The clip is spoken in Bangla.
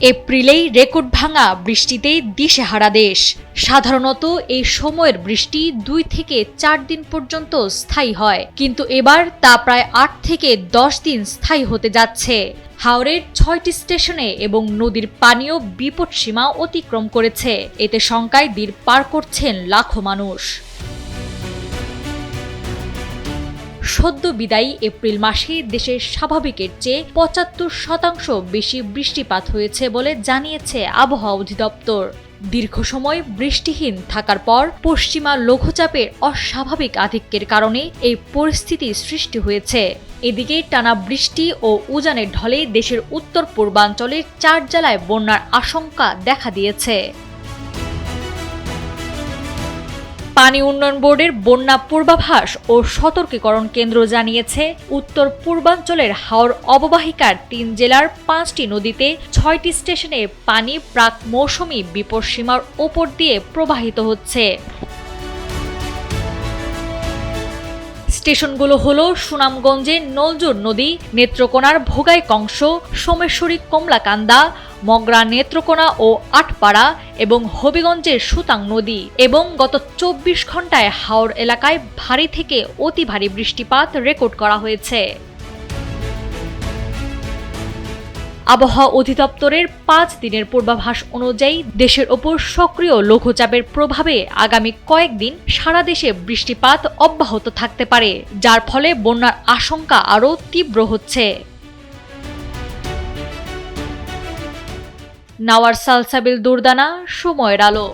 এপ্রিলেই রেকর্ড ভাঙা বৃষ্টিতে দিশেহারা দেশ। সাধারণত এই সময়ের বৃষ্টি 2 থেকে 4 দিন পর্যন্ত স্থায়ী হয়, কিন্তু এবার তা প্রায় 8 থেকে 10 দিন স্থায়ী হতে যাচ্ছে। হাওরের 6টি স্টেশনে এবং নদীর পানিও বিপদসীমা অতিক্রম করেছে। এতে শঙ্কায় দিন পার করছেন লাখো মানুষ। সদ্য বিদায়ী এপ্রিল মাসে দেশের স্বাভাবিকের চেয়ে 75% বেশি বৃষ্টিপাত হয়েছে বলে জানিয়েছে আবহাওয়া অধিদপ্তর। দীর্ঘ সময় বৃষ্টিহীন থাকার পর পশ্চিমা লঘুচাপের অস্বাভাবিক আধিক্যের কারণে এই পরিস্থিতি সৃষ্টি হয়েছে। এদিকে টানা বৃষ্টি ও উজানের ঢলে দেশের উত্তর পূর্বাঞ্চলের 4 জেলায় বন্যার আশঙ্কা দেখা দিয়েছে। পানি উন্নয়ন বোর্ডের বন্যা পূর্বাভাস ও সতর্কীকরণ কেন্দ্র জানিয়েছে, উত্তর পূর্বাঞ্চলের হাওর অববাহিকার 3 জেলার 5টি নদীতে 6টি স্টেশনে পানি প্রাক মৌসুমি বিপদসীমার ওপর দিয়ে প্রবাহিত হচ্ছে। স্টেশনগুলো হলো সুনামগঞ্জের নলজুর নদী, নেত্রকোনার ভোগাইকংস, সোমেশ্বরী কমলাকান্দা, মগরা নেত্রকোনা ও আটপাড়া এবং হবিগঞ্জের সুতাং নদী। এবং গত 24 ঘন্টায় হাওর এলাকায় ভারী থেকে অতি ভারী বৃষ্টিপাত রেকর্ড করা হয়েছে। আবহাওয়া অধিদপ্তরের 5 দিনের পূর্বাভাস অনুযায়ী দেশের ওপর সক্রিয় লঘুচাপের প্রভাবে আগামী কয়েকদিন সারা দেশে বৃষ্টিপাত অব্যাহত থাকতে পারে, যার ফলে বন্যার আশঙ্কা আরও তীব্র হচ্ছে। নাওয়ার সালসাবিল দুরদানা, সময়ের আলো।